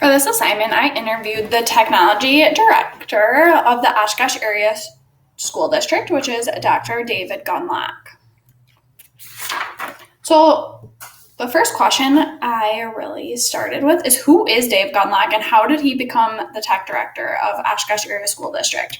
For this assignment, I interviewed the technology director of the Oshkosh Area School District, which is Dr. David Gunlock. So the first question I really started with is, who is Dave Gunlock and how did he become the tech director of Oshkosh Area School District?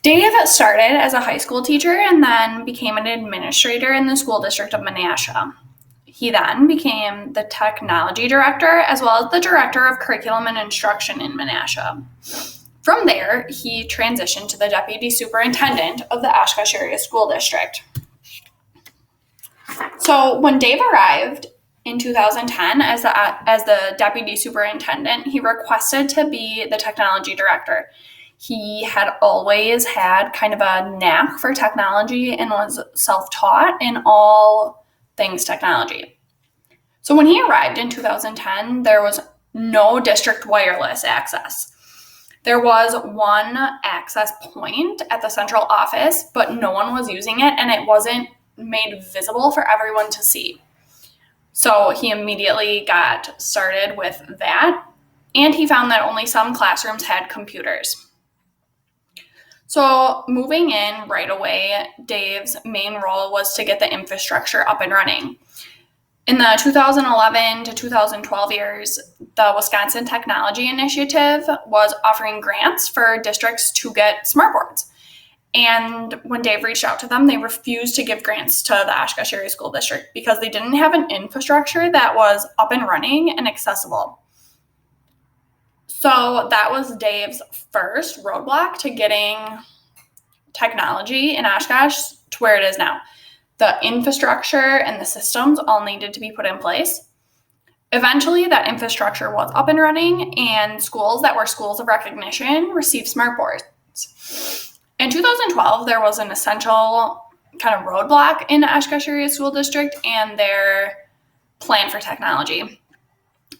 Dave started as a high school teacher and then became an administrator in the school district of Menasha. He then became the technology director as well as the director of curriculum and instruction in Menasha. From there, he transitioned to the deputy superintendent of the Oshkosh Area School District. So when Dave arrived in 2010 as the deputy superintendent, he requested to be the technology director. He had always had kind of a knack for technology and was self-taught in all things technology. So when he arrived in 2010, there was no district wireless access. There was one access point at the central office, but no one was using it and it wasn't made visible for everyone to see. So he immediately got started with that, and he found that only some classrooms had computers. So moving in right away, Dave's main role was to get the infrastructure up and running. In the 2011 to 2012 years, the Wisconsin Technology Initiative was offering grants for districts to get smartboards. And when Dave reached out to them, they refused to give grants to the Oshkosh Area School District because they didn't have an infrastructure that was up and running and accessible. So that was Dave's first roadblock to getting technology in Oshkosh to where it is now. The infrastructure and the systems all needed to be put in place. Eventually, that infrastructure was up and running, and schools that were schools of recognition received smartboards. In 2012, there was an essential kind of roadblock in Oshkosh Area School District and their plan for technology.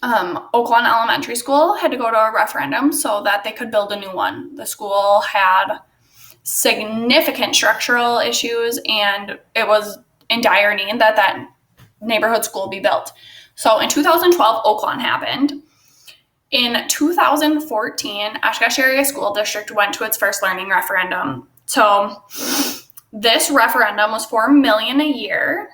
Oaklawn Elementary School had to go to a referendum so that they could build a new one. The school had significant structural issues, and it was in dire need that neighborhood school be built. So in 2012, Oaklawn happened. In 2014, Oshkosh Area School District went to its first learning referendum. So this referendum was $4 million a year,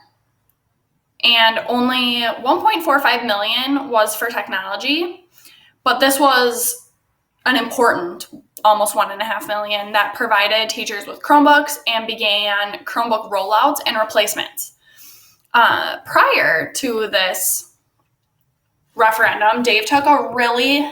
and only $1.45 million was for technology. But this was an important almost $1.5 million that provided teachers with Chromebooks and began Chromebook rollouts and replacements. Prior to this referendum, Dave took a really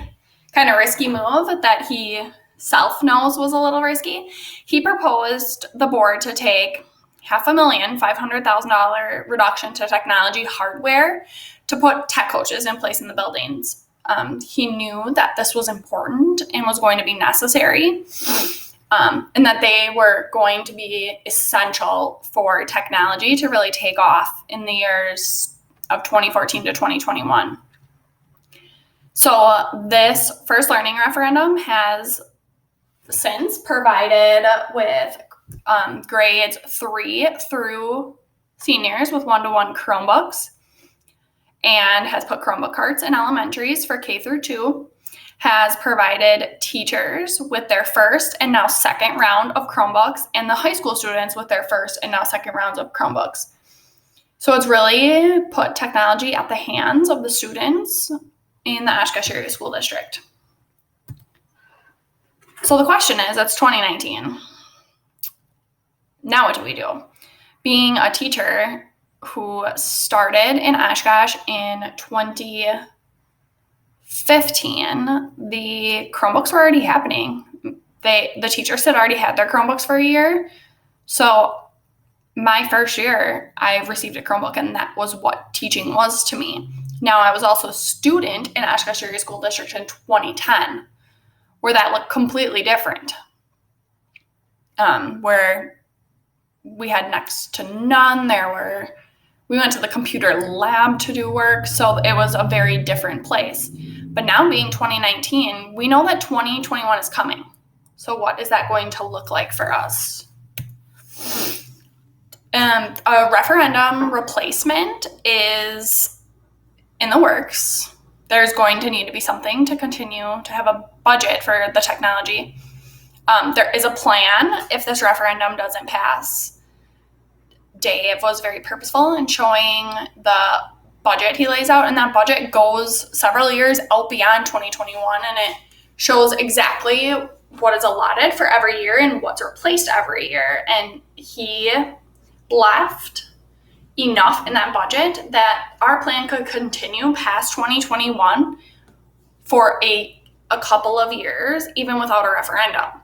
kind of risky move that he self knows was a little risky. He proposed the board to take $500,000 reduction to technology hardware to put tech coaches in place in the buildings. He knew that this was important and was going to be necessary, and that they were going to be essential for technology to really take off in the years of 2014 to 2021. So this first learning referendum has since provided with grades 3 through seniors with one-to-one Chromebooks, and has put Chromebook carts in elementaries for K through 2, has provided teachers with their first and now second round of Chromebooks, and the high school students with their first and now second rounds of Chromebooks. So it's really put technology at the hands of the students in the Oshkosh Area School District. So the question is, it's 2019. Now what do we do? Being a teacher who started in Oshkosh in 2015, the Chromebooks were already happening. The teachers had already had their Chromebooks for a year. So my first year, I received a Chromebook, and that was what teaching was to me. Now, I was also a student in Oshkosh Area School District in 2010, where that looked completely different, where we had next to none. We went to the computer lab to do work, so it was a very different place. But now being 2019, we know that 2021 is coming. So what is that going to look like for us? A referendum replacement is in the works. there's going to need to be something to continue to have a budget for the technology. There is a plan if this referendum doesn't pass. Dave was very purposeful in showing the budget he lays out, and that budget goes several years out beyond 2021, and it shows exactly what is allotted for every year and what's replaced every year. And he left enough in that budget that our plan could continue past 2021 for a couple of years, even without a referendum.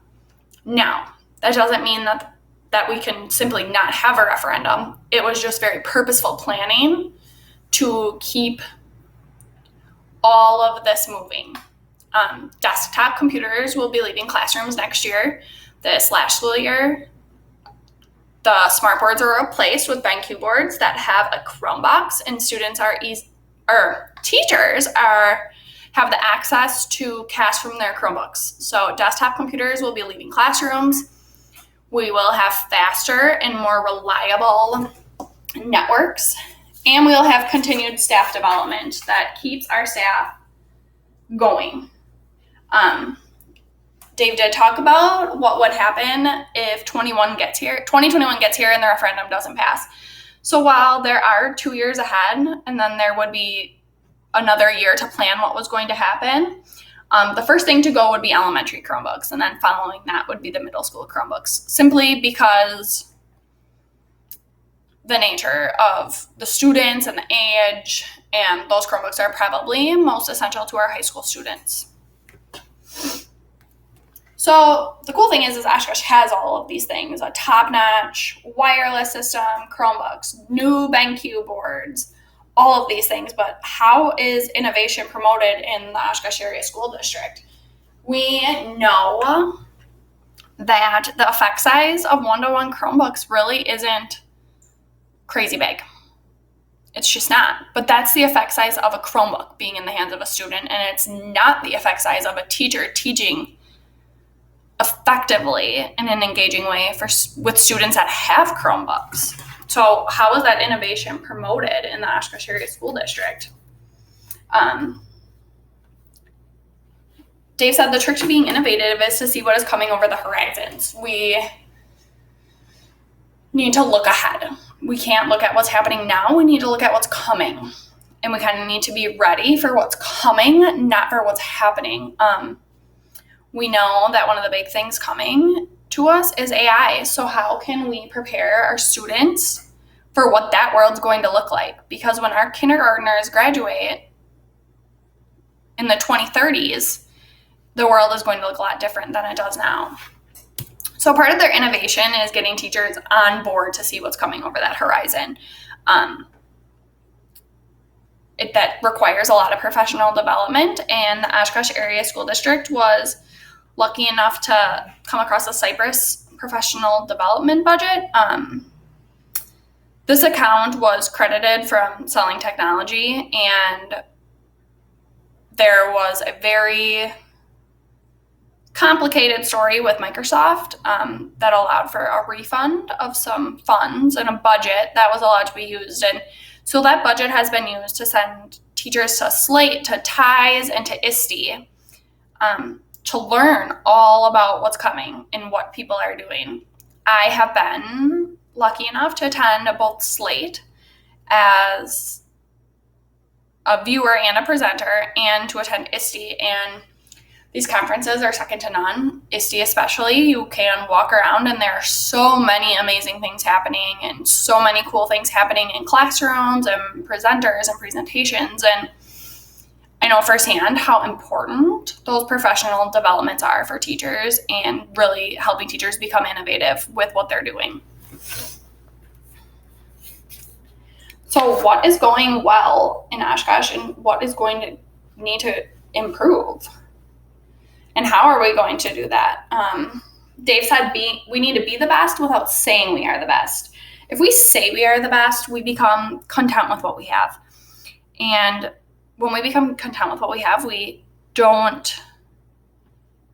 Now, that doesn't mean that we can simply not have a referendum. It was just very purposeful planning to keep all of this moving. Desktop computers will be leaving classrooms next year. This last school year, the smart boards are replaced with BenQ boards that have a Chromebox, and teachers have the access to cast from their Chromebooks. So desktop computers will be leaving classrooms. We will have faster and more reliable networks, and we'll have continued staff development that keeps our staff going. Dave did talk about what would happen if 2021 gets here and the referendum doesn't pass. So while there are 2 years ahead, and then there would be another year to plan what was going to happen, the first thing to go would be elementary Chromebooks, and then following that would be the middle school Chromebooks, simply because the nature of the students and the age, and those Chromebooks are probably most essential to our high school students. So the cool thing is Oshkosh has all of these things: a top-notch wireless system, Chromebooks, new BenQ boards, all of these things. But how is innovation promoted in the Oshkosh Area School District? We know that the effect size of one-to-one Chromebooks really isn't crazy big. It's just not. But that's the effect size of a Chromebook being in the hands of a student, and it's not the effect size of a teacher teaching effectively in an engaging way with students that have Chromebooks. So how is that innovation promoted in the Oshkosh Area School District? Dave said the trick to being innovative is to see what is coming over the horizons. We need to look ahead. We can't look at what's happening now. We need to look at what's coming. And we kind of need to be ready for what's coming, not for what's happening. We know that one of the big things coming to us is AI. So how can we prepare our students for what that world's going to look like? Because when our kindergartners graduate in the 2030s, the world is going to look a lot different than it does now. So part of their innovation is getting teachers on board to see what's coming over that horizon. That requires a lot of professional development, and the Oshkosh Area School District was lucky enough to come across a Cypress professional development budget. This account was credited from selling technology, and there was a very complicated story with Microsoft that allowed for a refund of some funds and a budget that was allowed to be used. And so that budget has been used to send teachers to Slate, to TIES, and to ISTE to learn all about what's coming and what people are doing. I have been lucky enough to attend both Slate as a viewer and a presenter, and to attend ISTE, and these conferences are second to none. ISTE especially, you can walk around and there are so many amazing things happening, and so many cool things happening in classrooms and presenters and presentations. And I know firsthand how important those professional developments are for teachers, and really helping teachers become innovative with what they're doing. So what is going well in Oshkosh, and what is going to need to improve? And how are we going to do that? Dave said we need to be the best without saying we are the best. If we say we are the best, we become content with what we have. And when we become content with what we have, we don't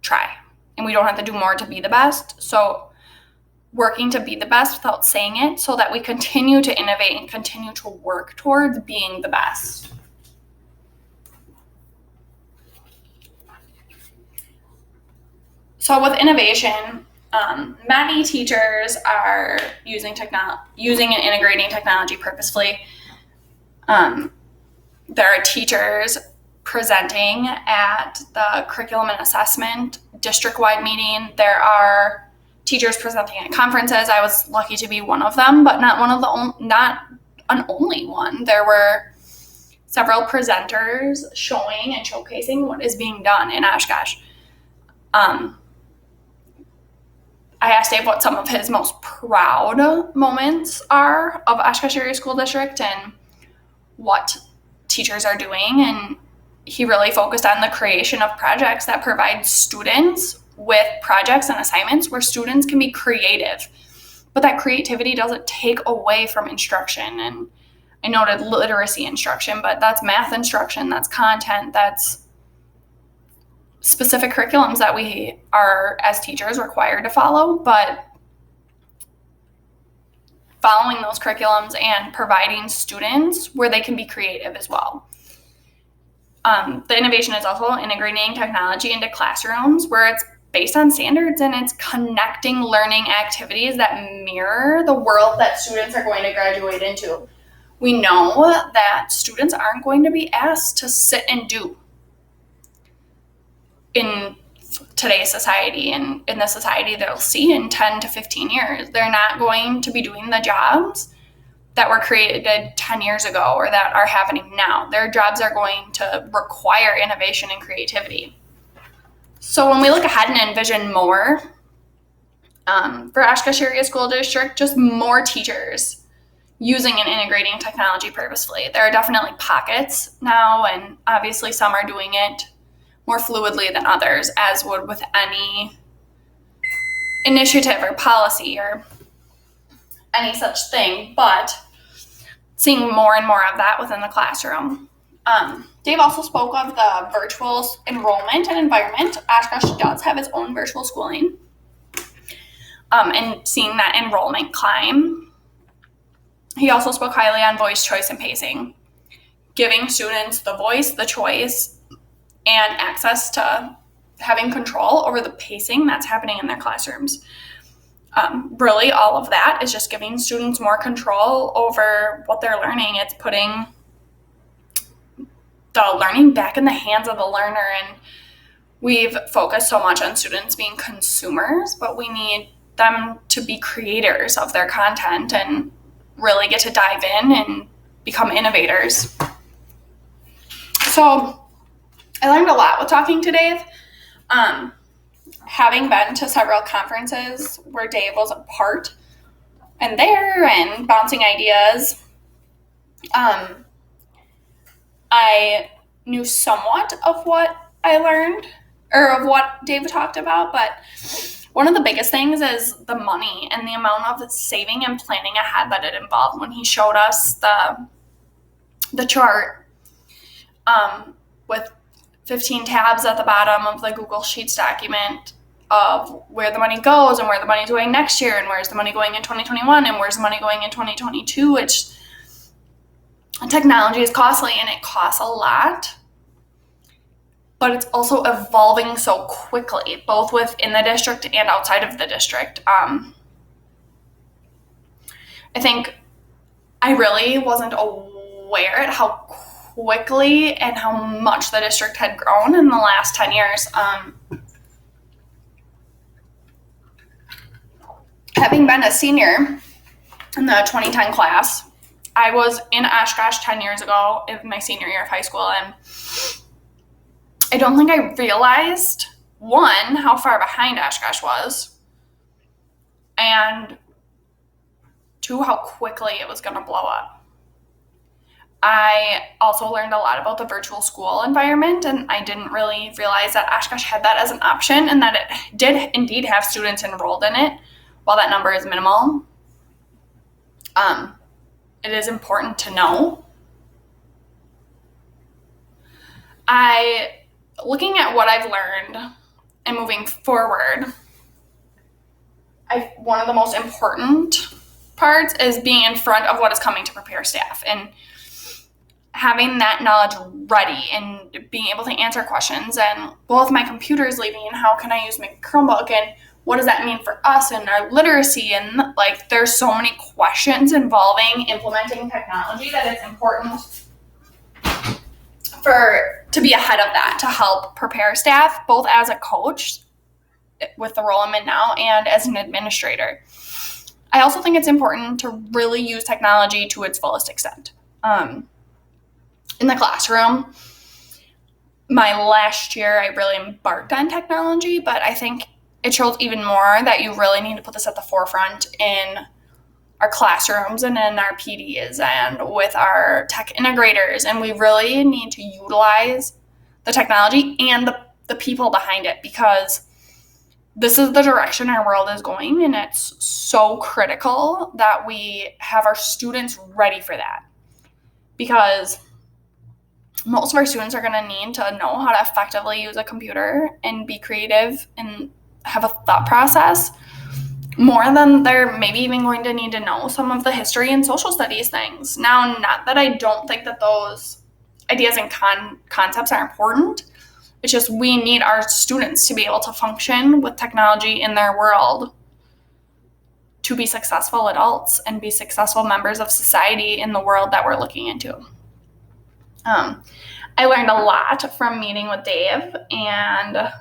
try. And we don't have to do more to be the best. So working to be the best without saying it, so that we continue to innovate and continue to work towards being the best. So with innovation, many teachers are using and integrating technology purposefully. There are teachers presenting at the curriculum and assessment district-wide meeting. There are teachers presenting at conferences. I was lucky to be one of them, but not an only one. There were several presenters showing and showcasing what is being done in Oshkosh. I asked Dave what some of his most proud moments are of Oshkosh Area School District and what teachers are doing, and he really focused on the creation of projects that provide students with projects and assignments where students can be creative, but that creativity doesn't take away from instruction. And I noted literacy instruction, but that's math instruction, that's content, that's specific curriculums that we are, as teachers, required to follow, but following those curriculums and providing students where they can be creative as well. The innovation is also integrating technology into classrooms where it's based on standards and it's connecting learning activities that mirror the world that students are going to graduate into. We know that students aren't going to be asked to sit and do in today's society and in the society they'll see in 10 to 15 years. They're not going to be doing the jobs that were created 10 years ago or that are happening now. Their jobs are going to require innovation and creativity. So when we look ahead and envision more for Oshkosh Area School District, just more teachers using and integrating technology purposefully. There are definitely pockets now, and obviously some are doing it more fluidly than others, as would with any initiative or policy or any such thing, but seeing more and more of that within the classroom. Dave also spoke of the virtual enrollment and environment. Oshkosh does have its own virtual schooling, and seeing that enrollment climb. He also spoke highly on voice, choice, and pacing, giving students the voice, the choice, and access to having control over the pacing that's happening in their classrooms. Really, all of that is just giving students more control over what they're learning. It's putting the learning back in the hands of the learner, and we've focused so much on students being consumers, but we need them to be creators of their content and really get to dive in and become innovators. So I learned a lot with talking to Dave. Having been to several conferences where Dave was a part and there and bouncing ideas, I knew somewhat of what I learned or of what Dave talked about, but one of the biggest things is the money and the amount of saving and planning ahead that it involved when he showed us the chart with 15 tabs at the bottom of the Google Sheets document of where the money goes and where the money is going next year and where's the money going in 2021 and where's the money going in 2022, which technology is costly and it costs a lot, but it's also evolving so quickly, both within the district and outside of the district. I think I really wasn't aware at how quickly and how much the district had grown in the last 10 years. Having been a senior in the 2010 class, I was in Oshkosh 10 years ago in my senior year of high school, and I don't think I realized, one, how far behind Oshkosh was, and two, how quickly it was going to blow up. I also learned a lot about the virtual school environment, and I didn't really realize that Oshkosh had that as an option and that it did indeed have students enrolled in it, while that number is minimal. It is important to know. Looking at what I've learned and moving forward, one of the most important parts is being in front of what is coming to prepare staff. And having that knowledge ready and being able to answer questions and, well, if my computer is leaving, how can I use my Chromebook, and what does that mean for us and our literacy? And like, there's so many questions involving implementing technology that it's important to be ahead of that, to help prepare staff, both as a coach with the role I'm in now and as an administrator. I also think it's important to really use technology to its fullest extent. In the classroom, my last year, I really embarked on technology, but I think it shows even more that you really need to put this at the forefront in our classrooms and in our PDs and with our tech integrators. And we really need to utilize the technology and the people behind it, because this is the direction our world is going, and it's so critical that we have our students ready for that, because most of our students are going to need to know how to effectively use a computer and be creative and have a thought process more than they're maybe even going to need to know some of the history and social studies things. Now, not that I don't think that those ideas and concepts are important. It's just we need our students to be able to function with technology in their world to be successful adults and be successful members of society in the world that we're looking into. I learned a lot from meeting with Dave, and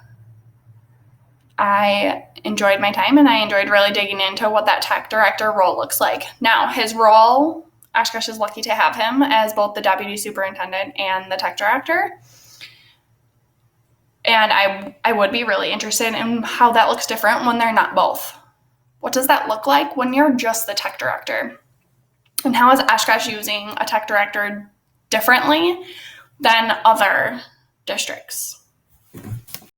I enjoyed my time, and I enjoyed really digging into what that tech director role looks like. Now, his role, Oshkosh is lucky to have him as both the deputy superintendent and the tech director. And I would be really interested in how that looks different when they're not both. What does that look like when you're just the tech director? And how is Oshkosh using a tech director differently than other districts?